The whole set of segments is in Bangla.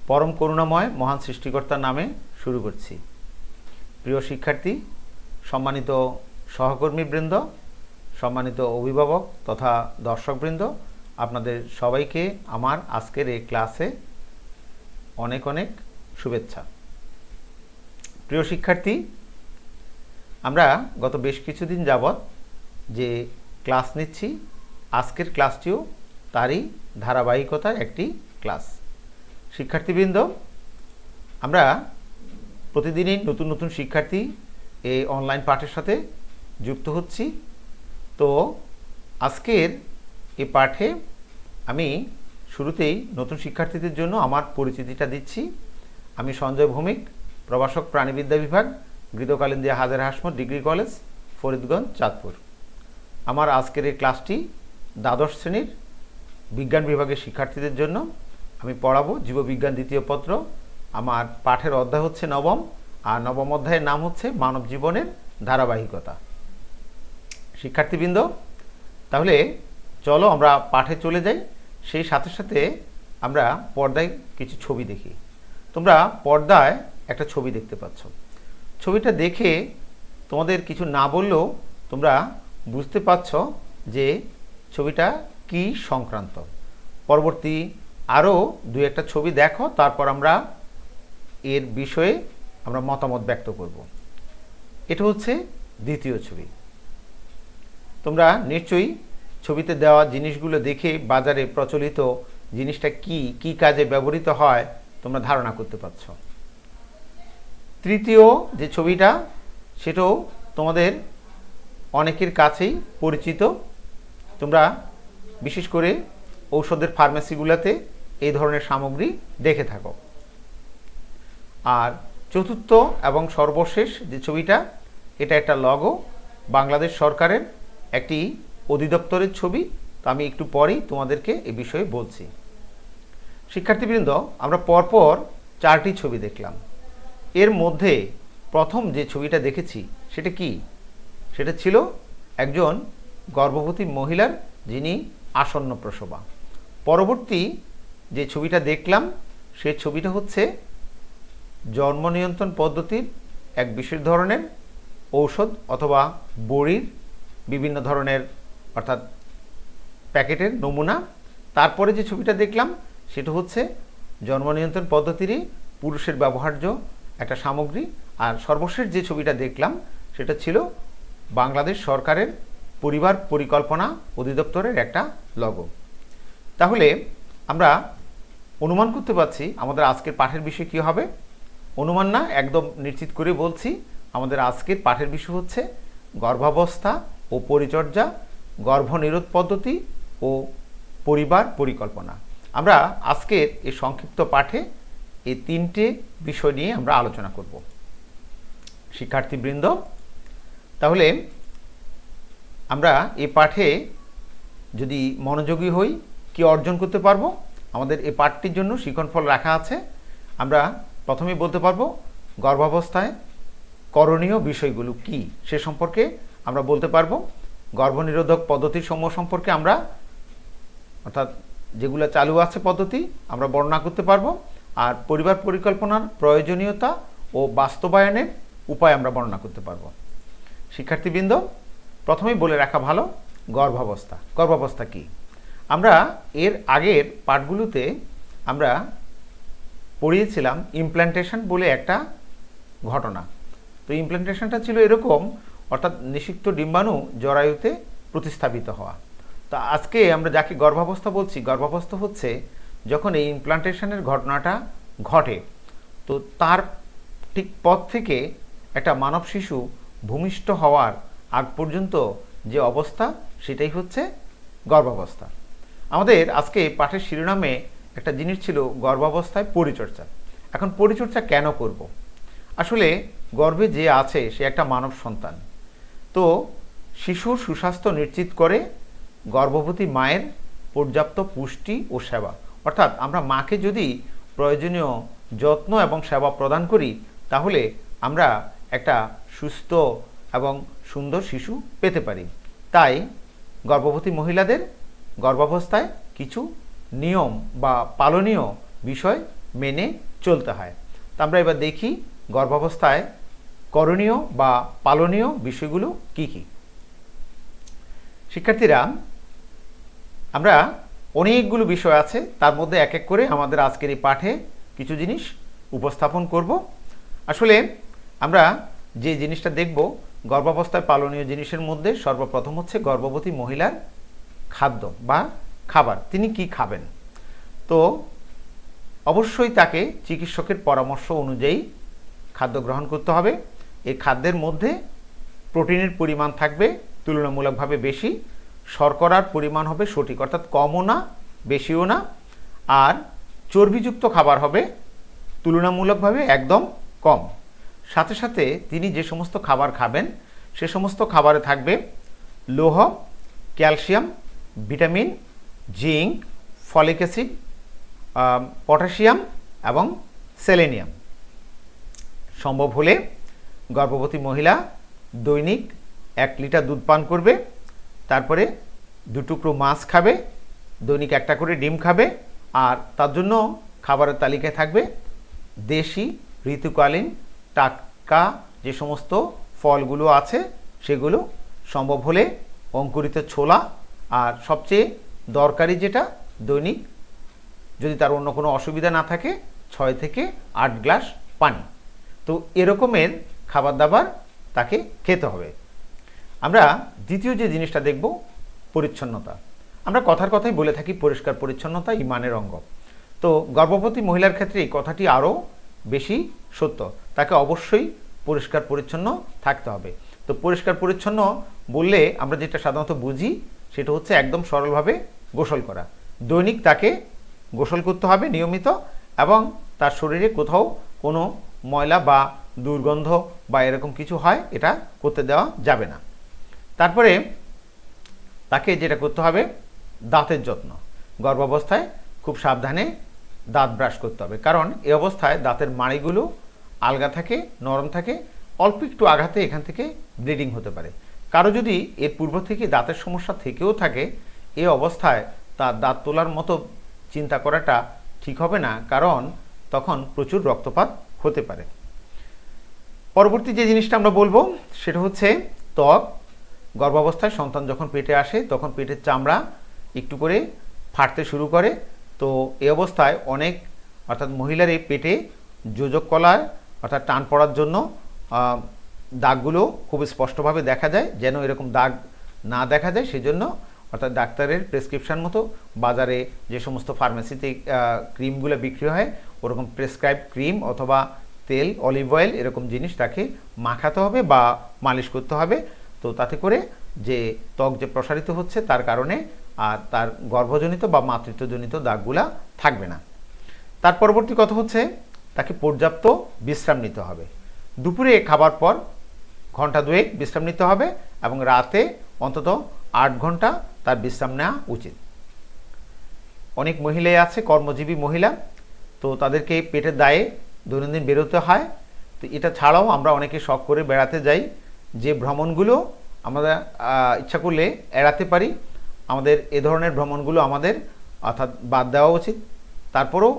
পরম করুণাময় মহান সৃষ্টিকর্তার নামে শুরু করছি। প্রিয় শিক্ষার্থী, সম্মানিত সহকর্মীবৃন্দ, সম্মানিত অভিভাবক তথা দর্শকবৃন্দ, আপনাদের সবাইকে আমার আজকের এই ক্লাসে অনেক অনেক শুভেচ্ছা। প্রিয় শিক্ষার্থী, আমরা গত বেশ কিছুদিন যাবৎ যে ক্লাস নিচ্ছি, আজকের ক্লাসটিও তারই ধারাবাহিকতার একটি ক্লাস। শিক্ষার্থীবৃন্দ, আমরা প্রতিদিনই নতুন নতুন শিক্ষার্থী এই অনলাইন পাঠের সাথে যুক্ত হচ্ছি। তো আজকের এই পাঠে আমি শুরুতেই নতুন শিক্ষার্থীদের জন্য আমার পরিচিতিটা দিচ্ছি। আমি সঞ্জয় ভৌমিক, প্রভাষক প্রাণীবিদ্যা বিভাগ, গৃহকালিন্দিয়া হাজার হাসমত ডিগ্রি কলেজ, ফরিদগঞ্জ, চাঁদপুর। আমার আজকের এই ক্লাসটি দ্বাদশ শ্রেণীর বিজ্ঞান বিভাগের শিক্ষার্থীদের জন্য। আমি পড়াবো জীববিজ্ঞান দ্বিতীয় পত্র। আমার পাঠের অধ্যায় হচ্ছে নবম, আর নবম অধ্যায়ের নাম হচ্ছে মানব জীবনের ধারাবাহিকতা। শিক্ষার্থীবৃন্দ, তাহলে চলো আমরা পাঠে চলে যাই। সেই সাথে সাথে আমরা পর্দায় কিছু ছবি দেখি। তোমরা পর্দায় একটা ছবি দেখতে পাচ্ছ। ছবিটা দেখে তোমাদের কিছু না বললেও তোমরা বুঝতে পারছ যে ছবিটা কি সংক্রান্ত। পরবর্তী আরও দু একটা ছবি দেখো, তারপর আমরা এর বিষয়ে আমরা মতামত ব্যক্ত করব। এটা হচ্ছে দ্বিতীয় ছবি। তোমরা নিশ্চয়ই ছবিতে দেওয়া জিনিসগুলো দেখে বাজারে প্রচলিত জিনিসটা কি কি কাজে ব্যবহৃত হয় তোমরা ধারণা করতে পারছ। তৃতীয় যে ছবিটা, সেটাও তোমাদের অনেকের কাছেই পরিচিত। তোমরা বিশেষ করে ঔষধের ফার্মেসিগুলোতে এই ধরনের সামগ্রী দেখে থাকো। আর চতুর্থ এবং সর্বশেষ যে ছবিটা, এটা একটা লগো, বাংলাদেশ সরকারের একটি অধিদপ্তরের ছবি। তো আমি একটু পরেই তোমাদেরকে এ বিষয়ে বলছি। শিক্ষার্থীবৃন্দ, আমরা পরপর চারটি ছবি দেখলাম। এর মধ্যে প্রথম যে ছবিটা দেখেছি সেটা কি? সেটা ছিল একজন গর্ভবতী মহিলার যিনি আসন্ন প্রসবা। পরবর্তী যে ছবিটা দেখলাম সেই ছবিটা হচ্ছে জন্ম নিয়ন্ত্রণ পদ্ধতির এক বিশেষ ধরনের ঔষধ অথবা বড়ির বিভিন্ন ধরনের অর্থাৎ প্যাকেটের নমুনা। তারপরে যে ছবিটা দেখলাম সেটা হচ্ছে জন্ম নিয়ন্ত্রণ পদ্ধতিরই পুরুষের ব্যবহার্য একটা সামগ্রী। আর সর্বশেষ যে ছবিটা দেখলাম সেটা ছিল বাংলাদেশ সরকারের পরিবার পরিকল্পনা অধিদপ্তরের একটা লগো। তাহলে আমরা অনুমান করতে পারছি আমাদের আজকের পাঠের বিষয় কী হবে। অনুমান না, একদম নিশ্চিত করে বলছি, আমাদের আজকের পাঠের বিষয় হচ্ছে গর্ভাবস্থা ও পরিচর্যা, গর্ভনিরোধ পদ্ধতি ও পরিবার পরিকল্পনা। আমরা আজকের এই সংক্ষিপ্ত পাঠে এই তিনটে বিষয় নিয়ে আমরা আলোচনা করব। শিক্ষার্থীবৃন্দ, তাহলে আমরা এই পাঠে যদি মনোযোগী হই কি অর্জন করতে পারবো? আমাদের এই পাঠটির জন্য শিক্ষণফল রাখা আছে। আমরা প্রথমেই বলতে পারবো গর্ভাবস্থায় করণীয় বিষয়গুলো কি সে সম্পর্কে আমরা বলতে পারবো। গর্ভনিরোধক পদ্ধতির সমূহ সম্পর্কে আমরা অর্থাৎ যেগুলো চালু আছে পদ্ধতি আমরা বর্ণনা করতে পারবো। আর পরিবার পরিকল্পনার প্রয়োজনীয়তা ও বাস্তবায়নের উপায় আমরা বর্ণনা করতে পারবো। শিক্ষার্থীবৃন্দ, প্রথমেই বলে রাখা ভালো গর্ভাবস্থা। গর্ভাবস্থা কি? আমরা এর আগের পাঠগুলোতে আমরা পড়িয়েছিলাম ইমপ্ল্যান্টেশন বলে একটা ঘটনা। তো ইমপ্ল্যান্টেশনটা ছিল এরকম, অর্থাৎ নিষিক্ত ডিম্বাণু জরায়ুতে প্রতিস্থাপিত হওয়া। তো আজকে আমরা যাকে গর্ভাবস্থা বলছি, গর্ভাবস্থা হচ্ছে যখন এই ইমপ্ল্যান্টেশনের ঘটনাটা ঘটে, তো তার ঠিক পর থেকে একটা মানব শিশু ভূমিষ্ঠ হওয়ার আগ পর্যন্ত যে অবস্থা সেটাই হচ্ছে গর্ভাবস্থা। আমাদের আজকে পাঠের শিরোনামে একটা জিনিস ছিল গর্ভাবস্থায় পরিচর্যা। এখন পরিচর্যা কেন করব? আসলে গর্ভে যে আছে সে একটা মানব সন্তান। তো শিশুর সুস্বাস্থ্য নিশ্চিত করে গর্ভবতী মায়ের পর্যাপ্ত পুষ্টি ও সেবা, অর্থাৎ আমরা মাকে যদি প্রয়োজনীয় যত্ন এবং সেবা প্রদান করি তাহলে আমরা একটা সুস্থ এবং সুন্দর শিশু পেতে পারি। তাই গর্ভবতী মহিলাদের গর্ভাবস্থায় কিছু নিয়ম বা পালনীয় বিষয় মেনে চলতে হয়। তো আমরা এবার দেখি গর্ভাবস্থায় করণীয় বা পালনীয় বিষয়গুলো কি কি। শিক্ষার্থীরা, আমরা অনেকগুলো বিষয় আছে, তার মধ্যে এক এক করে আমাদের আজকের এই পাঠে কিছু জিনিস উপস্থাপন করব। আসলে আমরা যে জিনিসটা দেখব গর্ভাবস্থায় পালনীয় জিনিসের মধ্যে সর্বপ্রথম হচ্ছে গর্ভবতী মহিলার খাদ্য বা খাবার, তিনি কি খাবেন। তো অবশ্যই তাকে চিকিৎসকের পরামর্শ অনুযায়ী খাদ্য গ্রহণ করতে হবে। এই খাদ্যের মধ্যে প্রোটিনের পরিমাণ থাকবে তুলনামূলকভাবে বেশি, শর্করার পরিমাণ হবে সঠিক, অর্থাৎ কমও না বেশিও না, আর চর্বিযুক্ত খাবার হবে তুলনামূলকভাবে একদম কম। সাথে সাথে তিনি যে সমস্ত খাবার খাবেন সে সমস্ত খাবারে থাকবে লৌহ, calcium, vitamin, zinc, folic acid, potassium এবং সেলেনিয়াম। সম্ভব হলে গর্ভবতী মহিলা দৈনিক 1 লিটার দুধ পান করবে, তারপরে 2 টুকরো মাছ খাবে, দৈনিক 1টা করে ডিম খাবে, আর তার জন্য খাবারের তালিকায় থাকবে দেশি ঋতুকালীন টাটকা যে সমস্ত ফলগুলো আছে সেগুলো, সম্ভব হলে অঙ্কুরিত ছোলা, আর সবচেয়ে দরকারি যেটা দৈনিক যদি তার অন্য কোনো অসুবিধা না থাকে 6 থেকে 8 গ্লাস পানি। তো এরকমের খাবার দাবার তাকে খেতে হবে। আমরা দ্বিতীয় যে জিনিসটা দেখব পরিচ্ছন্নতা। আমরা কথার কথাই বলে থাকি পরিষ্কার পরিচ্ছন্নতা ঈমানের অঙ্গ। তো গর্ভবতী মহিলার ক্ষেত্রে এই কথাটি আরও বেশি সত্য, তাকে অবশ্যই পরিষ্কার পরিচ্ছন্ন থাকতে হবে। তো পরিষ্কার পরিচ্ছন্ন বললে আমরা যেটা সাধারণত বুঝি সেটা হচ্ছে একদম সরলভাবে গোসল করা। দৈনিক তাকে গোসল করতে হবে নিয়মিত, এবং তার শরীরে কোথাও কোনো ময়লা বা দুর্গন্ধ বা এরকম কিছু হয় এটা করতে দেওয়া যাবে না। তারপরে তাকে যেটা করতে হবে দাঁতের যত্ন। গর্ভাবস্থায় খুব সাবধানে দাঁত ব্রাশ করতে হবে, কারণ এই অবস্থায় দাঁতের মাড়িগুলো আলগা থাকে, নরম থাকে, অল্প একটু আঘাতে এখান থেকে ব্লিডিং হতে পারে। কারো যদি এর পূর্ব থেকে দাঁতের সমস্যা থেকেও থাকে, এই অবস্থায় তার দাঁত তোলার মতো চিন্তা করাটা ঠিক হবে না, কারণ তখন প্রচুর রক্তপাত হতে পারে। পরবর্তী যে জিনিসটা আমরা বলবো সেটা হচ্ছে ত্বক। গর্ভাবস্থায় সন্তান যখন পেটে আসে তখন পেটের চামড়া একটু করে ফাটতে শুরু করে। তো এই অবস্থায় অনেক অর্থাৎ মহিলার এই পেটে যোজক কলার অর্থাৎ টান পড়ার জন্য দাগগুলো খুব স্পষ্টভাবে দেখা যায়। যেন এরকম দাগ না দেখা যায় সেজন্য অর্থাৎ ডাক্তারের প্রেসক্রিপশন মতো বাজারে যে সমস্ত ফার্মেসিতে ক্রিমগুলো বিক্রি হয় ওরকম প্রেসক্রাইব ক্রিম অথবা তেল, অলিভ অয়েল এরকম জিনিস তাকে মাখাতে হবে বা মালিশ করতে হবে। তো তাতে করে যে ত্বক যে প্রসারিত হচ্ছে তার কারণে আর তার গর্ভজনিত বা মাতৃত্বজনিত দাগগুলা থাকবে না। তার পরবর্তী কথা হচ্ছে তাকে পর্যাপ্ত বিশ্রাম নিতে হবে। দুপুরে খাবার পর ঘন্টা 2 বিশ্রাম নিতে হবে এবং রাতে অন্তত 8 ঘন্টা তার বিশ্রাম নেওয়া উচিত। অনেক মহিলাই আছে কর্মজীবী মহিলা, তো তাদেরকে পেটের দায়ে দৈনন্দিন বেরোতে হয়। তো এটা ছাড়াও আমরা অনেকে শখ করে বেড়াতে যাই, যে ভ্রমণগুলো আমরা ইচ্ছা করলে এড়াতে পারি, আমাদের এ ধরনের ভ্রমণগুলো আমাদের অর্থাৎ বাদ দেওয়া উচিত। তারপরেও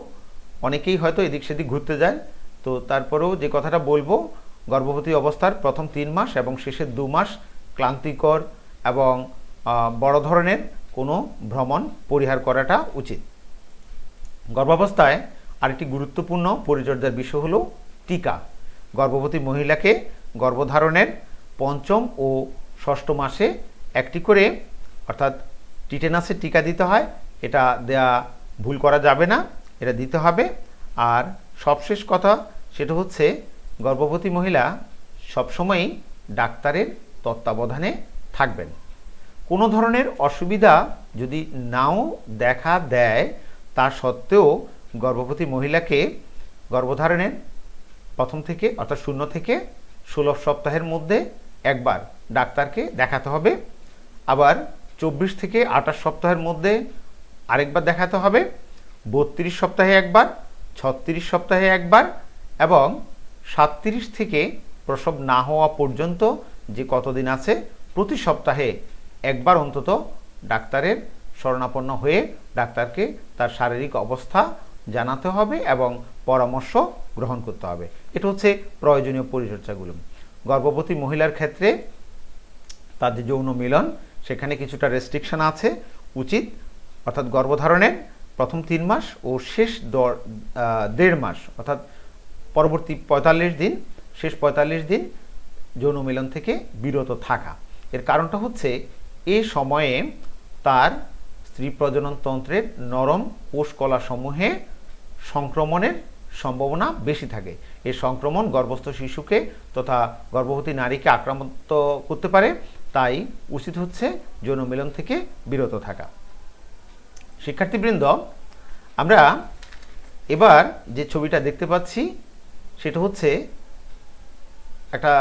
অনেকেই হয়তো এদিক সেদিক ঘুরতে যায়। তো তারপরেও যে কথাটা বলবো, গর্ভবতী অবস্থার প্রথম 3 মাস এবং শেষের 2 মাস ক্লান্তিকর এবং বড় ধরনের কোনো ভ্রমণ পরিহার করাটা উচিত। গর্ভাবস্থায় আরেকটি গুরুত্বপূর্ণ পরিচর্যার বিষয় হলো টিকা। গর্ভবতী মহিলাকে গর্ভধারণের 5ম ও 6ষ্ঠ মাসে একটি করে অর্থাৎ টিটেনাসের টিকা দিতে হয়। এটা দেয়া ভুল করা যাবে না, এটা দিতে হবে। আর সবশেষ কথা সেটা হচ্ছে গর্ভবতী মহিলা সবসময়ই ডাক্তারের তত্ত্বাবধানে থাকবেন। কোনো ধরনের অসুবিধা যদি নাও দেখা দেয় তা সত্ত্বেও গর্ভবতী মহিলাকে গর্ভধারণের প্রথম থেকে অর্থাৎ 0 থেকে 16 সপ্তাহের মধ্যে একবার ডাক্তারকে দেখাতে হবে। আবার 24 থেকে 28 সপ্তাহের মধ্যে আরেকবার দেখাতে হবে, 32 সপ্তাহে একবার, 36 সপ্তাহে একবার এবং 37 থেকে প্রসব না হওয়া পর্যন্ত যে কতদিন আছে প্রতি সপ্তাহে একবার অন্তত ডাক্তারের শরণাপন্ন হয়ে ডাক্তারকে তার শারীরিক অবস্থা জানাতে হবে এবং পরামর্শ গ্রহণ করতে হবে। এটা হচ্ছে প্রয়োজনীয় পরিচর্যাগুলো। গর্ভবতী মহিলার ক্ষেত্রে তার যে যৌন মিলন সেখানে কিছুটা রেস্ট্রিকশন আছে উচিত, অর্থাৎ গর্ভধারণের প্রথম 3 মাস ও শেষ 1.5 মাস অর্থাৎ পরবর্তী 45 দিন, শেষ 45 দিন যৌন মিলন থেকে বিরত থাকা। এর কারণটা হচ্ছে এই সময়ে তার স্ত্রী প্রজনন তন্ত্রের নরম কোষকলাসমূহে সংক্রমণের সম্ভাবনা বেশি থাকে। এই সংক্রমণ গর্ভস্থ শিশুকে তথা গর্ভবতী নারীকে আক্রান্ত করতে পারে, তাই উচিত হচ্ছে যৌন মিলন থেকে বিরত থাকা। শিক্ষার্থীবৃন্দ, আমরা এবার যে ছবিটা দেখতে পাচ্ছি সেটা হচ্ছে একটা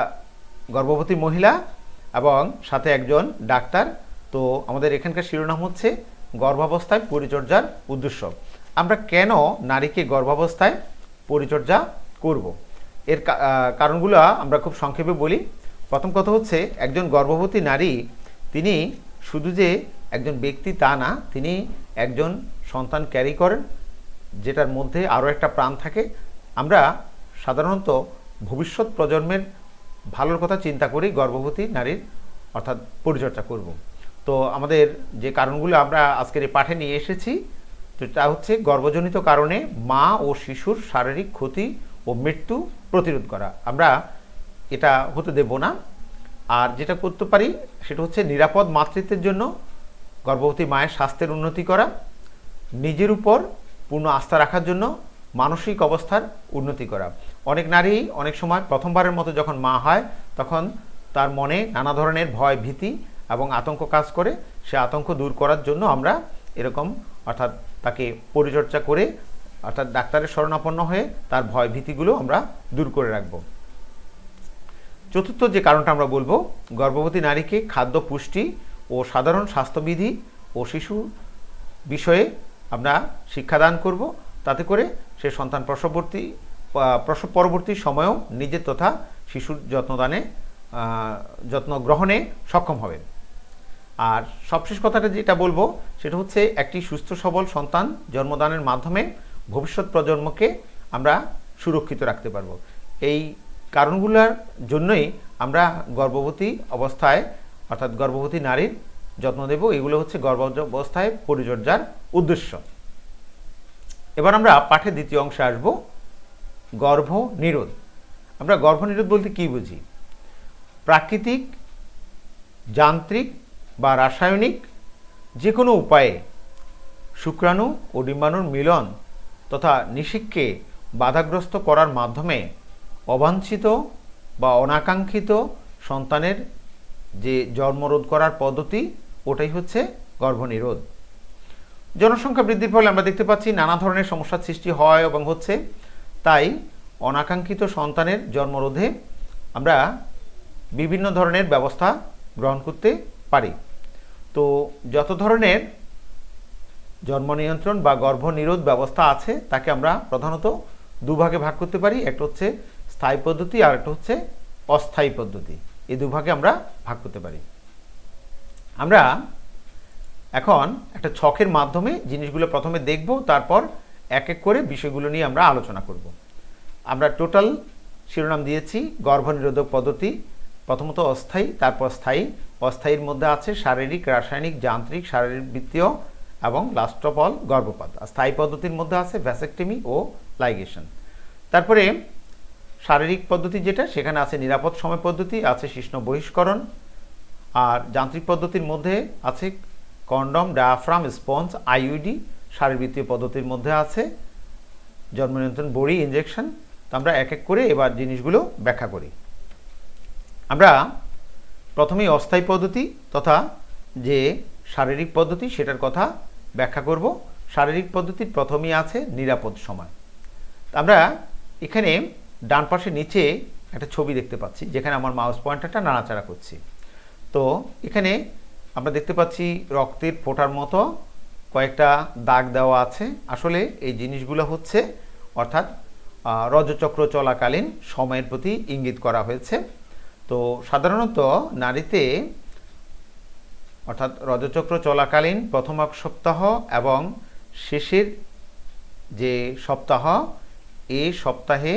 গর্ভবতী মহিলা এবং সাথে একজন ডাক্তার। তো আমাদের এখানকার শিরোনাম হচ্ছে গর্ভাবস্থায় পরিচর্যার উদ্দেশ্য। আমরা কেন নারীকে গর্ভাবস্থায় পরিচর্যা করব, এর কারণগুলো আমরা খুব সংক্ষেপে বলি। প্রথম কথা হচ্ছে একজন গর্ভবতী নারী তিনি শুধু যে একজন ব্যক্তি তা না, তিনি একজন সন্তান ক্যারি করেন, যেটার মধ্যে আরও একটা প্রাণ থাকে। আমরা সাধারণত ভবিষ্যৎ প্রজন্মের ভালোর কথা চিন্তা করি গর্ভবতী নারীর অর্থাৎ পরিচর্যা করব। তো আমাদের যে কারণগুলো আমরা আজকের এই পাঠে নিয়ে এসেছি, তো তা হচ্ছে গর্ভজনিত কারণে মা ও শিশুর শারীরিক ক্ষতি ও মৃত্যু প্রতিরোধ করা। আমরা এটা হতে দেব না। আর যেটা করতে পারি সেটা হচ্ছে নিরাপদ মাতৃত্বের জন্য গর্ভবতী মায়ের স্বাস্থ্যের উন্নতি করা, নিজের উপর পূর্ণ আস্থা রাখার জন্য মানসিক অবস্থার উন্নতি করা। অনেক নারী অনেক সময় প্রথমবারের মতো যখন মা হয় তখন তার মনে নানা ধরনের ভয়, ভীতি এবং আতঙ্ক কাজ করে। সে আতঙ্ক দূর করার জন্য আমরা এরকম অর্থাৎ তাকে পরিচর্যা করে অর্থাৎ ডাক্তারের শরণাপন্ন হয়ে তার ভয় ভীতিগুলো আমরা দূর করে রাখব। চতুর্থ যে কারণটা আমরা বলবো, গর্ভবতী নারীকে খাদ্য, পুষ্টি ও সাধারণ স্বাস্থ্যবিধি ও শিশু বিষয়ে আমরা শিক্ষাদান করব, তাতে করে সে সন্তান প্রসব পরবর্তী সময়েও নিজের তথা শিশুর যত্ন গ্রহণে সক্ষম হবে। আর সবশেষ কথাটা যেটা বলবো সেটা হচ্ছে একটি সুস্থ সবল সন্তান জন্মদানের মাধ্যমে ভবিষ্যৎ প্রজন্মকে আমরা সুরক্ষিত রাখতে পারবো। এই কারণগুলোর জন্যই আমরা গর্ভবতী অবস্থায় অর্থাৎ গর্ভবতী নারীর যত্ন দেব। এগুলো হচ্ছে গর্ভাবস্থায় পরিচর্যার উদ্দেশ্য। এবার আমরা পাঠের দ্বিতীয় অংশে আসব, গর্ভনিরোধ। আমরা গর্ভনিরোধ বলতে কি বুঝি? প্রাকৃতিক, যান্ত্রিক বা রাসায়নিক যে কোনো উপায়ে শুক্রাণু ও ডিম্বাণুর মিলন তথা নিষেককে বাধাগ্রস্ত করার মাধ্যমে অবাঞ্ছিত বা অনাকাঙ্ক্ষিত সন্তানের যে জন্মরোধ করার পদ্ধতি, ওটাই হচ্ছে গর্ভনিরোধ। জনসংখ্যা বৃদ্ধির ফলে আমরা দেখতে পাচ্ছি নানা ধরনের সমস্যার সৃষ্টি হয় এবং হচ্ছে, তাই অনাকাঙ্ক্ষিত সন্তানের জন্মরোধে আমরা বিভিন্ন ধরনের ব্যবস্থা গ্রহণ করতে পারি। তো যত ধরনের জন্ম নিয়ন্ত্রণ বা গর্ভনিরোধ ব্যবস্থা আছে তাকে আমরা প্রধানত দুভাগে ভাগ করতে পারি। একটা হচ্ছে স্থায়ী পদ্ধতি আর একটা হচ্ছে অস্থায়ী পদ্ধতি। এই দুভাগে আমরা ভাগ করতে পারি। আমরা এখন একটা ছকের মাধ্যমে জিনিসগুলো প্রথমে দেখব, তারপর এক এক করে বিষয়গুলো নিয়ে আমরা আলোচনা করব। আমরা টোটাল শিরোনাম দিয়েছি গর্ভনিরোধক পদ্ধতি, প্রথমত অস্থায়ী, তারপর স্থায়ী। অস্থায়ীর মধ্যে আছে শারীরিক, রাসায়নিক, যান্ত্রিক, শারীরবৃত্তীয় এবং লাস্ট অফ অল গর্ভপাত। আর স্থায়ী পদ্ধতির মধ্যে আছে ভ্যাসেকটমি ও লাইগেশন। তারপরে শারীরিক পদ্ধতি যেটা, সেখানে আছে নিরাপদ সময় পদ্ধতি, আছে শিশ্ন বহিষ্করণ। আর যান্ত্রিক পদ্ধতির মধ্যে আছে কন্ডম, ডায়াফ্রাম, স্পঞ্জ, আইইউডি। শারীরবৃত্তীয় পদ্ধতির মধ্যে আছে জন্ম নিয়ন্ত্রণ বড়ি, ইনজেকশন। তো আমরা এক এক করে এবার জিনিসগুলো ব্যাখ্যা করি। আমরা প্রথমেই অস্থায়ী পদ্ধতি তথা যে শারীরিক পদ্ধতি সেটার কথা ব্যাখ্যা করব। শারীরিক পদ্ধতির প্রথমেই আছে নিরাপদ সময়। আমরা এখানে ডান পাশে নিচে একটা ছবি দেখতে পাচ্ছি, যেখানে আমার মাউস পয়েন্টারটা নাড়াচাড়া করছি। তো এখানে আমরা দেখতে পাচ্ছি রক্তের ফোঁটার মতো কয়েকটা দাগ দেওয়া আছে। আসলে এই জিনিসগুলো হচ্ছে অর্থাৎ রজচক্র চলাকালীন সময়ের প্রতি ইঙ্গিত করা হয়েছে। তো সাধারণত নারীতে অর্থাৎ রজচক্র চলাকালীন প্রথম এক সপ্তাহ এবং শেষের যে সপ্তাহ, এই সপ্তাহে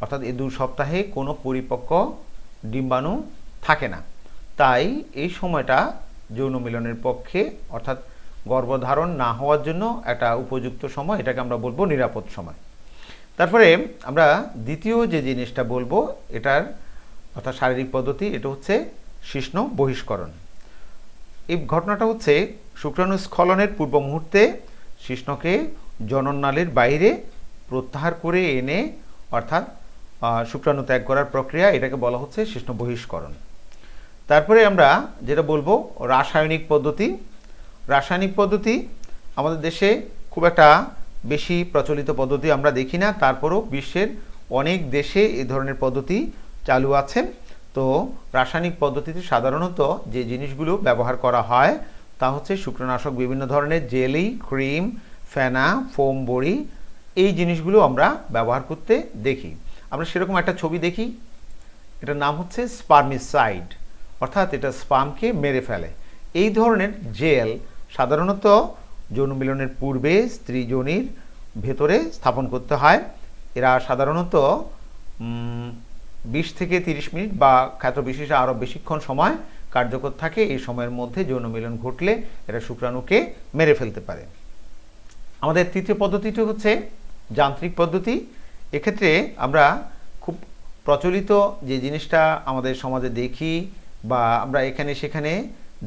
অর্থাৎ এই 2 সপ্তাহে কোনো পরিপক্ক ডিম্বাণু থাকে না, তাই এই সময়টা যৌন মিলনের পক্ষে অর্থাৎ গর্ভধারণ না হওয়ার জন্য একটা উপযুক্ত সময়, এটাকে আমরা বলবো নিরাপদ সময়। তারপরে আমরা দ্বিতীয় যে জিনিসটা বলবো এটার অর্থাৎ শারীরিক পদ্ধতি, এটা হচ্ছে শিশ্ন বহিষ্করণ। এই ঘটনাটা হচ্ছে শুক্রাণু স্খলনের পূর্ব মুহূর্তে শিশ্নকে জনননালীর বাইরে প্রত্যাহার করে এনে অর্থাৎ শুক্রাণু ত্যাগ করার প্রক্রিয়া, এটাকে বলা হচ্ছে শিশ্ন বহিষ্করণ। তারপরে আমরা যেটা বলবো রাসায়নিক পদ্ধতি। রাসায়নিক পদ্ধতি আমাদের দেশে খুব একটা বেশি প্রচলিত পদ্ধতি আমরা দেখি না, তারপরও বিশ্বের অনেক দেশে এই ধরনের পদ্ধতি চালু আছে। তো রাসায়নিক পদ্ধতিতে সাধারণত যে জিনিসগুলো ব্যবহার করা হয় তা হচ্ছে শুক্রনাশক, বিভিন্ন ধরনের জেলি, ক্রিম, ফেনা, ফোম বড়ি, এই জিনিসগুলো আমরা ব্যবহার করতে দেখি। আমরা সেরকম একটা ছবি দেখি, এটার নাম হচ্ছে স্পার্মিসাইড, অর্থাৎ এটা স্পামকে মেরে ফেলে। এই ধরনের জেল সাধারণত যৌন মিলনের পূর্বে স্ত্রী যোনির ভেতরে স্থাপন করতে হয়। এরা সাধারণত 20 থেকে 30 মিনিট বা ক্ষেত্র বিশেষে আরও বেশিক্ষণ সময় কার্যকর থাকে। এই সময়ের মধ্যে যৌন মিলন ঘটলে এরা শুক্রাণুকে মেরে ফেলতে পারে। আমাদের তৃতীয় পদ্ধতিটি হচ্ছে যান্ত্রিক পদ্ধতি। এক্ষেত্রে আমরা খুব প্রচলিত যে জিনিসটা আমাদের সমাজে দেখি বা আমরা এখানে সেখানে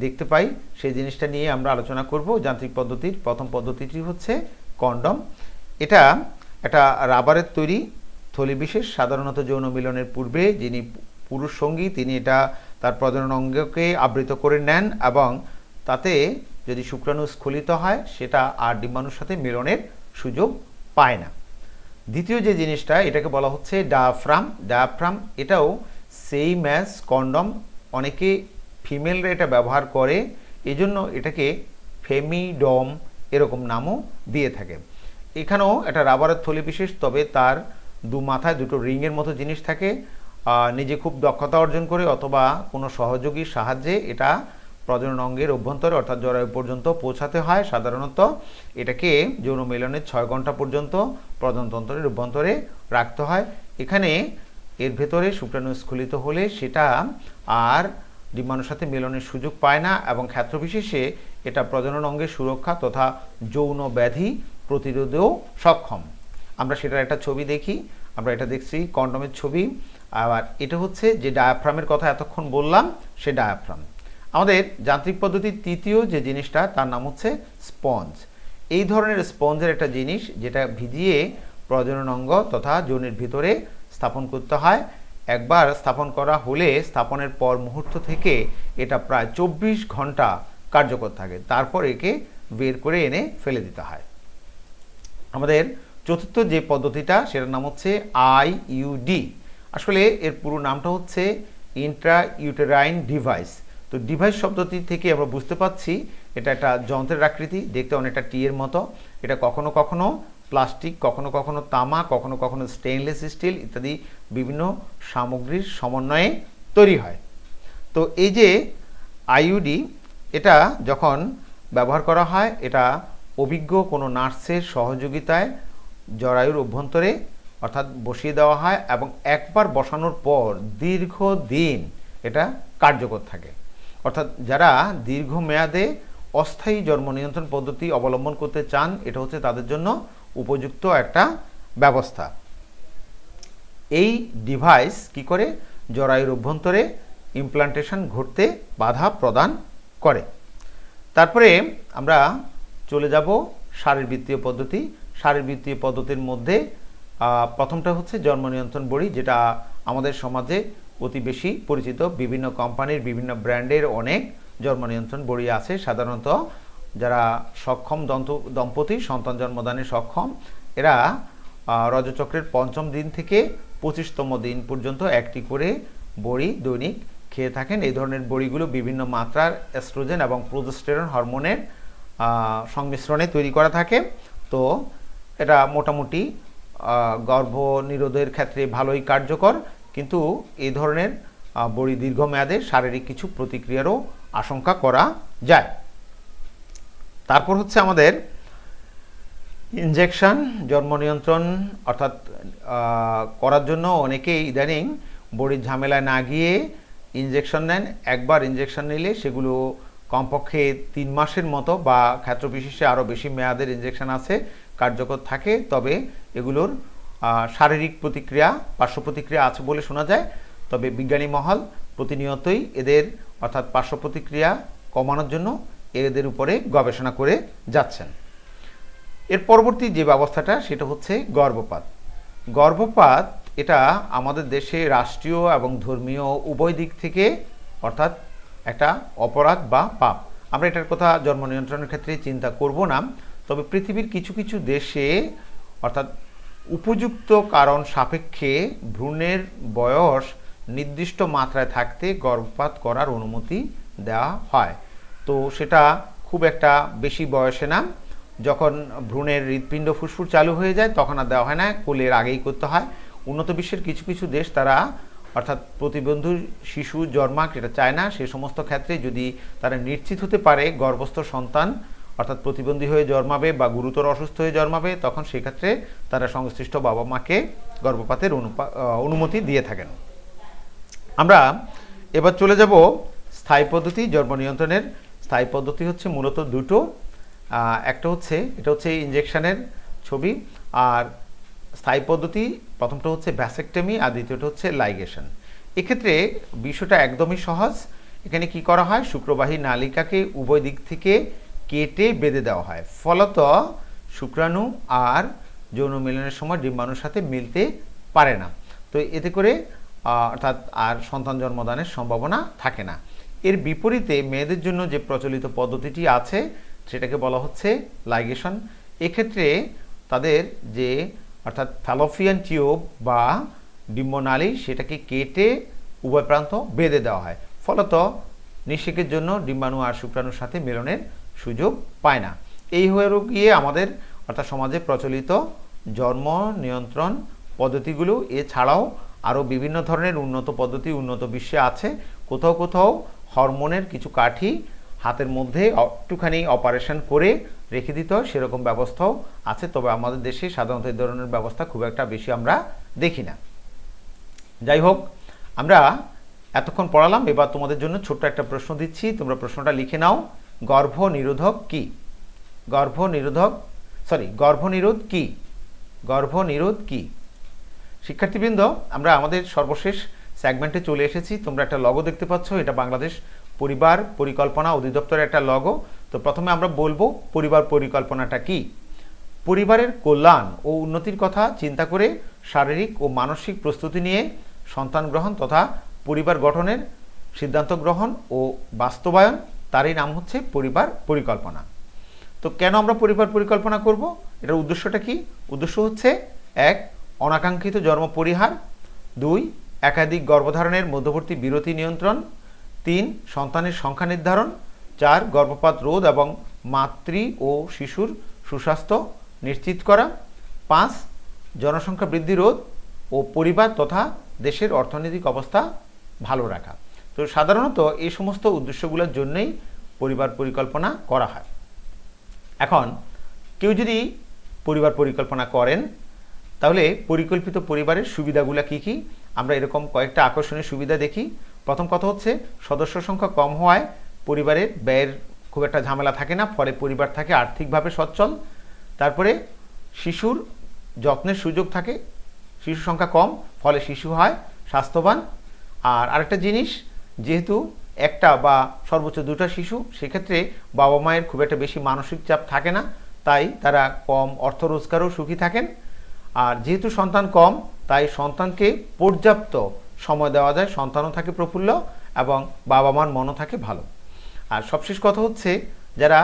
দেখতে পাই, সেই জিনিসটা নিয়ে আমরা আলোচনা করব। যান্ত্রিক পদ্ধতির প্রথম পদ্ধতিটি হচ্ছে কন্ডম। এটা একটা রাবারের তৈরি থলি বিশেষ, সাধারণত যৌন মিলনের পূর্বে যিনি পুরুষ সঙ্গী তিনি এটা তার প্রজনন অঙ্গকে আবৃত করে নেন এবং তাতে যদি শুক্রাণু স্খলিত হয় সেটা আর ডিম্বাণুর সাথে মিলনের সুযোগ পায় না। দ্বিতীয় যে জিনিসটা, এটাকে বলা হচ্ছে ডায়াফ্রাম। ডায়াফ্রাম এটাও সেম অ্যাজ কন্ডম, অনেকে ফিমেলরা এটা ব্যবহার করে, এজন্য এটাকে ফেমিডম এরকম নামও দিয়ে থাকে। এখানেও একটা রাবারের থলি বিশেষ, তবে তার মাথায় দুটো রিংয়ের মতো জিনিস থাকে। নিজে খুব দক্ষতা অর্জন করে অথবা কোনো সহযোগীর সাহায্যে এটা প্রজনন অঙ্গের অভ্যন্তরে অর্থাৎ জরায়ু পর্যন্ত পৌঁছাতে হয়। সাধারণত এটাকে যৌন মিলনের 6 ঘন্টা পর্যন্ত প্রজননতন্ত্রের অভ্যন্তরে রাখতে হয়। এখানে এর ভেতরে শুক্রাণু স্খলিত হলে সেটা আর ডিম্বাণুর সাথে মিলনের সুযোগ পায় না এবং ক্ষেত্রবিশেষে এটা প্রজনন অঙ্গের সুরক্ষা তথা যৌন ব্যাধি প্রতিরোধেও সক্ষম। আমরা সেটার একটা ছবি দেখি, আমরা এটা দেখছি কন্ডমের ছবি। আবার এটা হচ্ছে যে ডায়াফ্রামের কথা এতক্ষণ বললাম, সে ডায়াফ্রাম। আমাদের যান্ত্রিক পদ্ধতির তৃতীয় যে জিনিসটা তার নাম হচ্ছে স্পঞ্জ। এই ধরনের স্পঞ্জের একটা জিনিস যেটা ভিজিয়ে প্রজনন অঙ্গ তথা যৌনের ভিতরে স্থাপন করতে হয়। একবার স্থাপন করা হলে স্থাপনের পর মুহূর্ত থেকে এটা প্রায় 24 ঘন্টা কার্যকর থাকে, তারপর একে বের করে এনে ফেলে দিতে হয়। আমাদের চতুর্থ যে পদ্ধতিটা সেটার নাম হচ্ছে আইইউডি। আসলে এর পুরো নামটা হচ্ছে ইন্ট্রা ইউটেরাইন ডিভাইস। তো ডিভাইস শব্দটি থেকে আমরা বুঝতে পারছি এটা একটা যন্ত্রের আকৃতি, দেখতে অনেকটা টি এর মতো। এটা কখনো কখনো প্লাস্টিক, কখনো কখনো তামা, কখনো কখনো স্টেইনলেস স্টিল ইত্যাদি বিভিন্ন সামগ্রীর সমন্বয়ে তৈরি হয়। তো এই যে আইইউডি, এটা যখন ব্যবহার করা হয় এটা অভিজ্ঞ কোনো নার্সের সহযোগিতায় জরায়ুর অভ্যন্তরে অর্থাৎ বসিয়ে দেওয়া হয় এবং একবার বসানোর পর দীর্ঘদিন এটা কার্যকর থাকে। অর্থাৎ যারা দীর্ঘমেয়াদে অস্থায়ী জন্ম নিয়ন্ত্রণ পদ্ধতি অবলম্বন করতে চান, এটা হচ্ছে তাদের জন্য উপযুক্ত একটা ব্যবস্থা। এই ডিভাইস কি করে জরায়ুর অভ্যন্তরে ইমপ্লান্টেশন ঘটতে বাধা প্রদান করে। তারপরে আমরা চলে যাব শারীরবৃত্তীয় পদ্ধতি। শারীরবৃত্তীয় পদ্ধতির মধ্যে প্রথমটা হচ্ছে জন্ম নিয়ন্ত্রণ বড়ি, যেটা আমাদের সমাজে অতি বেশি পরিচিত। বিভিন্ন কোম্পানির বিভিন্ন ব্র্যান্ডের অনেক জন্ম নিয়ন্ত্রণ বড়ি আছে। সাধারণত যারা সক্ষম দম্পতি সন্তান জন্মদানে সক্ষম, এরা রজচক্রের 5ম দিন থেকে 25তম দিন পর্যন্ত একটি করে বড়ি দৈনিক খেয়ে থাকেন। এই ধরনের বড়িগুলো বিভিন্ন মাত্রার এস্ট্রোজেন এবং প্রোজেস্টেরন হরমোনের সংমিশ্রণে তৈরি করা থাকে। তো এটা মোটামুটি গর্ভ নিরোধের ক্ষেত্রে ভালোই কার্যকর, কিন্তু এই ধরনের বড়ি দীর্ঘমেয়াদে শারীরিক কিছু প্রতিক্রিয়ারও আশঙ্কা করা যায়। তারপর হচ্ছে আমাদের ইনজেকশন জন্ম নিয়ন্ত্রণ অর্থাৎ করার জন্য অনেকেই ইদানিং বড়ির ঝামেলায় না গিয়ে ইনজেকশন নেন। একবার ইনজেকশন নিলে সেগুলো কমপক্ষে 3 মাসের মতো বা ক্ষেত্রবিশেষে আরও বেশি মেয়াদের ইনজেকশন আছে, কার্যকর থাকে। তবে এগুলোর শারীরিক প্রতিক্রিয়া, পার্শ্ব প্রতিক্রিয়া আছে বলে শোনা যায়। তবে বিজ্ঞানী মহল প্রতিনিয়তই এদের অর্থাৎ পার্শ্ব প্রতিক্রিয়া কমানোর জন্য এদের উপরে গবেষণা করে যাচ্ছেন। এর পরবর্তী যে ব্যবস্থাটা সেটা হচ্ছে গর্ভপাত। গর্ভপাত এটা আমাদের দেশে রাষ্ট্রীয় এবং ধর্মীয় উভয় দিক থেকে অর্থাৎ একটা অপরাধ বা পাপ। আমরা এটার কথা জন্ম নিয়ন্ত্রণের ক্ষেত্রে চিন্তা করব না। তবে পৃথিবীর কিছু কিছু দেশে অর্থাৎ উপযুক্ত কারণ সাপেক্ষে ভ্রূণের বয়স নির্দিষ্ট মাত্রায় থাকতে গর্ভপাত করার অনুমতি দেওয়া হয়। তো সেটা খুব একটা বেশি বয়সে না, যখন ভ্রূণের হৃৎপিণ্ড ফুসফুস চালু হয়ে যায় তখন আর দেওয়া হয় না, কোলের আগেই করতে হয়। উন্নত বিশ্বের কিছু কিছু দেশ তারা অর্থাৎ প্রতিবন্ধী শিশু জন্মাক এটা চায় না। সে সমস্ত ক্ষেত্রে যদি তারা নিশ্চিত হতে পারে গর্ভস্থ সন্তান অর্থাৎ প্রতিবন্ধী হয়ে জন্মাবে বা গুরুতর অসুস্থ হয়ে জন্মাবে, তখন সেক্ষেত্রে তারা সংশ্লিষ্ট বাবা মাকে গর্ভপাতের অনুমতি দিয়ে থাকেন। আমরা এবার চলে যাব স্থায়ী পদ্ধতি জন্ম নিয়ন্ত্রণের। স্থায়ী পদ্ধতি হচ্ছে মূলত দুটো। একটা হচ্ছে এটা হচ্ছে ইনজেকশনের ছবি, আর স্থায়ী পদ্ধতি প্রথমটা হচ্ছে ভ্যাসেক্টমি আর দ্বিতীয়টা হচ্ছে লাইগেশন। এক্ষেত্রে বিষয়টা একদমই সহজ। এখানে কি করা হয়, শুক্রবাহী নালিকাকে উভয় দিক থেকে কেটে বেঁধে দেওয়া হয়। ফলত শুক্রাণু আর যৌন মিলনের সময় ডিম্বাণুর সাথে মিলতে পারে না। তো এতে করে অর্থাৎ আর সন্তান জন্মদানের সম্ভাবনা থাকে না। এর বিপরীতে মেয়েদের জন্য যে প্রচলিত পদ্ধতিটি আছে সেটাকে বলা হচ্ছে লাইগেশন। এক্ষেত্রে তাদের যে অর্থাৎ ফ্যালোপিয়ান টিউব বা ডিম্বনালী সেটাকে কেটে উভয় প্রান্ত বেঁধে দেওয়া হয়। ফলত নিষেকের জন্য ডিম্বাণু আর শুক্রাণুর সাথে মিলনের সুযোগ পায় না। এই হয়ে গিয়ে আমাদের অর্থাৎ সমাজে প্রচলিত জন্ম নিয়ন্ত্রণ পদ্ধতিগুলো। এছাড়াও আরও বিভিন্ন ধরনের উন্নত পদ্ধতি উন্নত বিশ্বে আছে। কোথাও কোথাও হরমোনের কিছু কাঠি হাতের মধ্যে একটুখানি অপারেশন করে রেখে দিতে হয়, সেরকম ব্যবস্থাও আছে। তবে আমাদের দেশে সাধারণত এই ধরনের ব্যবস্থা খুব একটা বেশি আমরা দেখি না। যাই হোক, আমরা এতক্ষণ পড়ালাম। এবার তোমাদের জন্য ছোট্ট একটা প্রশ্ন দিচ্ছি, তোমরা প্রশ্নটা লিখে নাও। গর্ভনিরোধক কি? গর্ভনিরোধ কি? গর্ভনিরোধ কি? শিক্ষার্থীবৃন্দ, আমরা আমাদের সর্বশেষ সেগমেন্টে চলে এসেছি। তোমরা একটা লগো দেখতে পাচ্ছ, এটা বাংলাদেশ পরিবার পরিকল্পনা অধিদপ্তরের একটা লগো। তো প্রথমে আমরা বলবো পরিবার পরিকল্পনাটা কি। পরিবারের কল্যাণ ও উন্নতির কথা চিন্তা করে শারীরিক ও মানসিক প্রস্তুতি নিয়ে সন্তান গ্রহণ তথা পরিবার গঠনের সিদ্ধান্ত গ্রহণ ও বাস্তবায়ন, তারই নাম হচ্ছে পরিবার পরিকল্পনা। তো কেন আমরা পরিবার পরিকল্পনা করব? এটার উদ্দেশ্যটা কি? উদ্দেশ্য হচ্ছে 1. অনাকাঙ্ক্ষিত জন্ম পরিহার, 2. একাধিক গর্ভধারণের মধ্যবর্তী বিরতি নিয়ন্ত্রণ, 3. সন্তানের সংখ্যা নির্ধারণ, 4. গর্ভপাত রোধ এবং মাতৃ ও শিশুর সুস্বাস্থ্য নিশ্চিত করা, 5. জনসংখ্যা বৃদ্ধি রোধ ও পরিবার তথা দেশের অর্থনৈতিক অবস্থা ভালো রাখা। তো সাধারণত এই সমস্ত উদ্দেশ্যগুলোর জন্যই পরিবার পরিকল্পনা করা হয়। এখন কেউ যদি পরিবার পরিকল্পনা করেন তাহলে পরিকল্পিত পরিবারের সুবিধাগুলো কি কি? আমরা এরকম কয়েকটা আকর্ষণীয় সুবিধা দেখি। প্রথম কথা হচ্ছে সদস্য সংখ্যা কম হওয়ায় পরিবারের ব্যয়ের খুব একটা ঝামেলা থাকে না, ফলে পরিবার থাকে আর্থিকভাবে সচ্ছল। তারপরে শিশুর যত্নের সুযোগ থাকে, শিশু সংখ্যা কম, ফলে শিশু হয় স্বাস্থ্যবান। আর আরেকটা জিনিস, যেহেতু একটা বা সর্বোচ্চ 2টা শিশু, সেক্ষেত্রে বাবা মায়ের খুব একটা বেশি মানসিক চাপ থাকে না, তাই তারা কম অর্থ রোজগারও সুখী থাকেন। আর যেহেতু সন্তান কম, তাই সন্তানকে পর্যাপ্ত সময় দেওয়া যায়, সন্তানও থাকে প্রফুল্ল এবং বাবা মার মনও থাকে ভালো। আর সবশেষ কথা হচ্ছে, যারা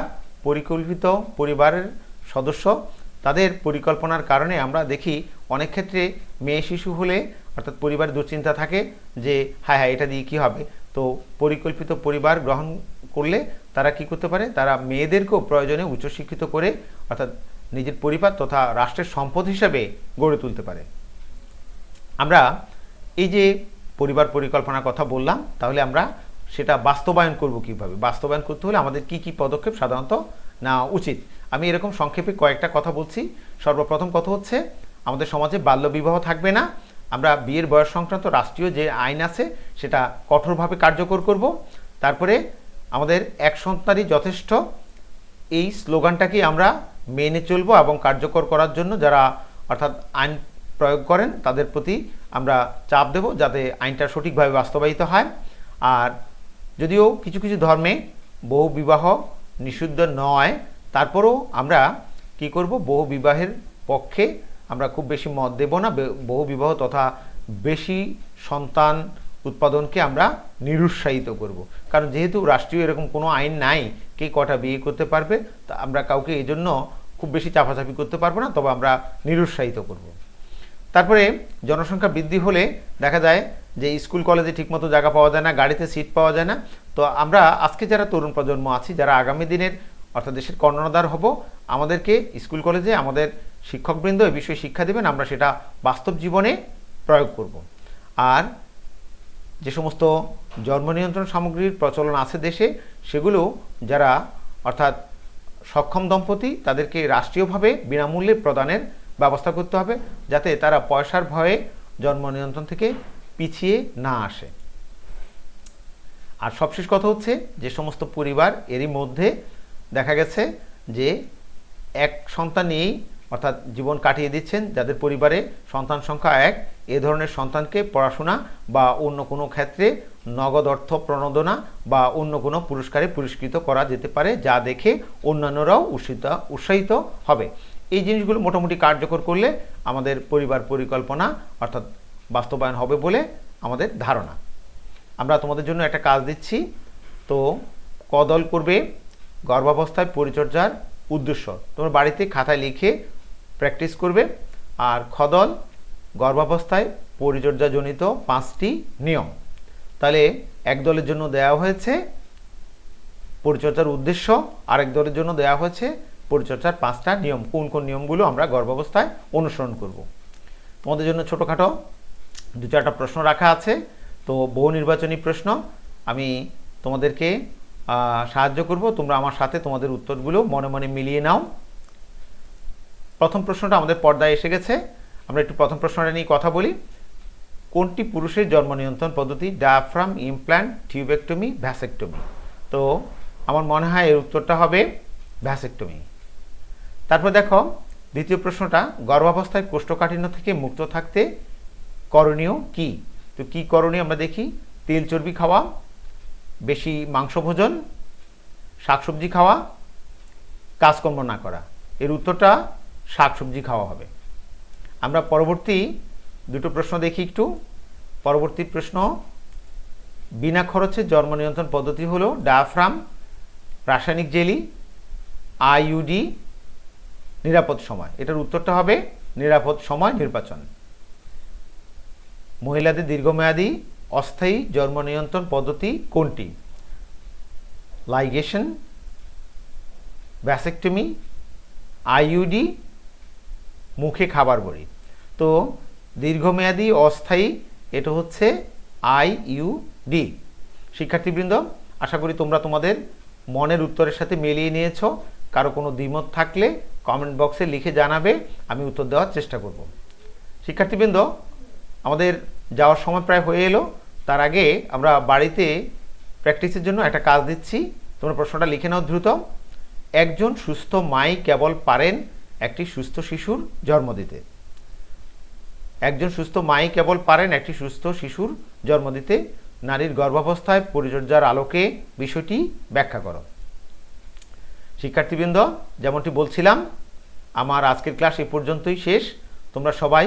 পরিকল্পিত পরিবারের সদস্য তাদের পরিকল্পনার কারণে আমরা দেখি অনেক ক্ষেত্রে মেয়ে শিশু হলে অর্থাৎ পরিবারের দুশ্চিন্তা থাকে যে হ্যাঁ এটা দিয়ে কী হবে। তো পরিকল্পিত পরিবার গ্রহণ করলে তারা কি করতে পারে, তারা মেয়েদেরকেও প্রয়োজনে উচ্চশিক্ষিত করে অর্থাৎ নিজের পরিবার তথা রাষ্ট্রের সম্পদ হিসেবে গড়ে তুলতে পারে। আমরা এই যে পরিবার পরিকল্পনার কথা বললাম, তাহলে আমরা সেটা বাস্তবায়ন করব কিভাবে? বাস্তবায়ন করতে হলে আমাদের কি কি পদক্ষেপ সাধারণত নেওয়া উচিত? আমি এরকম সংক্ষেপে কয়েকটা কথা বলছি। সর্বপ্রথম কথা হচ্ছে, আমাদের সমাজে বাল্যবিবাহ থাকবে না। আমরা বিয়ের বয়স সংক্রান্ত রাষ্ট্রীয় যে আইন আছে সেটা কঠোরভাবে কার্যকর করব। তারপরে আমাদের এক সন্তানই যথেষ্ট, এই স্লোগানটাকে আমরা মেনে চলব এবং কার্যকর করার জন্য যারা অর্থাৎ আইন প্রয়োগ করেন তাদের প্রতি আমরা চাপ দেব যাতে আইনটা সঠিকভাবে বাস্তবায়িত হয়। আর যদিও কিছু কিছু ধর্মে বহু বিবাহ নিষিদ্ধ নয়, তারপরেও আমরা কি করব, বহু বিবাহের পক্ষে আমরা খুব বেশি মত দেব না। বহু বিবাহ তথা বেশি সন্তান উৎপাদনকে আমরা নিরুৎসাহিত করব। কারণ যেহেতু রাষ্ট্রীয় এরকম কোনো আইন নাই কে কটা বিয়ে করতে পারবে, তা আমরা কাউকে এই জন্য খুব বেশি চাপাচাপি করতে পারবো না, তবে আমরা নিরুৎসাহিত করব। তারপরে জনসংখ্যা বৃদ্ধি হলে দেখা যায় যে স্কুল কলেজে ঠিকমতো জায়গা পাওয়া যায় না, গাড়িতে সিট পাওয়া যায় না। তো আমরা আজকে যারা তরুণ প্রজন্ম আছি, যারা আগামী দিনের অর্থাৎ দেশের কর্ণধার হব, আমাদেরকে স্কুল কলেজে আমাদের শিক্ষকবৃন্দ এই বিষয়ে শিক্ষা দেবেন, আমরা সেটা বাস্তব জীবনে প্রয়োগ করব। আর যে সমস্ত জন্ম নিয়ন্ত্রণ সামগ্রীর প্রচলন আছে দেশে, সেগুলো যারা অর্থাৎ সক্ষম দম্পতি তাদেরকে রাষ্ট্রীয়ভাবে বিনামূল্যে প্রদানের ব্যবস্থা করতে হবে, যাতে তারা পয়সার ভয়ে জন্ম নিয়ন্ত্রণ থেকে পিছিয়ে না আসে। আর সবশেষ কথা হচ্ছে, যে সমস্ত পরিবার এরই মধ্যে দেখা গেছে যে এক সন্তান নিয়েই অর্থাৎ জীবন কাটিয়ে দিচ্ছেন, যাদের পরিবারে সন্তান সংখ্যা এক, এ ধরনের সন্তানকে পড়াশোনা বা অন্য কোনো ক্ষেত্রে নগদ অর্থ প্রণোদনা বা অন্য কোনো পুরস্কারে পুরস্কৃত করা যেতে পারে, যা দেখে অন্যান্যরাও উৎসাহিত হবে। এই জিনিসগুলো মোটামুটি কার্যকর করলে আমাদের পরিবার পরিকল্পনা অর্থাৎ বাস্তবায়ন হবে বলে আমাদের ধারণা। আমরা তোমাদের জন্য একটা কাজ দিচ্ছি। তো কদল করবে গর্ভাবস্থায় পরিচর্যার উদ্দেশ্য, তোমরা বাড়িতে খাতায় লিখে প্র্যাকটিস করবে। আর খদল গর্ভাবস্থায় পরিচর্যাজনিত 5টি নিয়ম। তাহলে এক দলের জন্য দেওয়া হয়েছে পরিচর্যার উদ্দেশ্য, আরেক দলের জন্য দেওয়া হয়েছে পরিচর্যার 5টা নিয়ম। কোন কোন নিয়মগুলো আমরা গর্ভাবস্থায় অনুসরণ করব। তোমাদের জন্য ছোটোখাটো 2-4টা প্রশ্ন রাখা আছে। তো বহু নির্বাচনী প্রশ্ন, আমি তোমাদেরকে সাহায্য করব, তোমরা আমার সাথে তোমাদের উত্তরগুলো মনে মনে মিলিয়ে নাও। প্রথম প্রশ্নটা আমাদের পর্দায় এসে গেছে, আমরা একটু প্রথম প্রশ্নটা নিয়ে কথা বলি। কোনটি পুরুষের জন্ম নিয়ন্ত্রণ পদ্ধতি? Diaphragm, implant, tubectomy, vasectomy. তো আমার মনে হয় এর উত্তরটা হবে ভ্যাসেক্টমি। তারপর দেখো দ্বিতীয় প্রশ্নটা, গর্ভাবস্থায় কোষ্ঠকাঠিন্য থেকে মুক্ত থাকতে করণীয় কি? তো কি করণীয় আমরা দেখি, তেল চর্বি খাওয়া, বেশি মাংস ভোজন, শাকসবজি খাওয়া, কাজকর্ম না করা। এর উত্তরটা শাকসবজি খাওয়া হবে। আমরা পরবর্তী দুটো প্রশ্ন দেখি একটু। পরবর্তী প্রশ্ন, বিনা খরচে জন্ম নিয়ন্ত্রণ পদ্ধতি হলো ডায়াফ্রাম, রাসায়নিক জেলি, আইইউডি, নিরাপদ সময়। এটার উত্তরটা হবে নিরাপদ সময় নির্বাচন। মহিলাদের দীর্ঘমেয়াদী অস্থায়ী জন্ম নিয়ন্ত্রণ পদ্ধতি কোনটি? লাইগেশন, ভ্যাসেক্টমি, আইইউডি, মুখে খাবার বড়ি। তো দীর্ঘমেয়াদী অস্থায়ী এটা হচ্ছে আইইউডি। শিক্ষার্থীবৃন্দ, আশা করি তোমরা তোমাদের মনের উত্তরের সাথে মিলিয়ে নিয়েছো। কারো কোনো দ্বিমত থাকলে কমেন্ট বক্সে লিখে জানাবে, আমি উত্তর দেওয়ার চেষ্টা করব। শিক্ষার্থীবৃন্দ, আমাদের যাওয়ার সময় প্রায় হয়ে এলো। তার আগে আমরা বাড়িতে প্র্যাকটিসের জন্য একটা কাজ দিচ্ছি, তোমরা প্রশ্নটা লিখে নাও দ্রুত। একজন সুস্থ মাই কেবল পারেন একটি সুস্থ শিশুর জন্ম দিতে। একজন সুস্থ মাই কেবল পারেন একটি সুস্থ শিশুর জন্ম দিতে। নারীর গর্ভাবস্থায় পরিচর্যার আলোকে বিষয়টি ব্যাখ্যা করো। শিক্ষার্থীবৃন্দ, যেমনটি বলছিলাম, আমার আজকের ক্লাস এ পর্যন্তই শেষ। তোমরা সবাই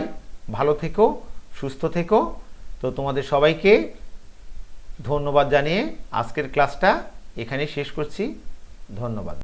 ভালো থেকো, সুস্থ থেকো। তো তোমাদের সবাইকে ধন্যবাদ জানিয়ে আজকের ক্লাসটা এখানেই শেষ করছি। ধন্যবাদ।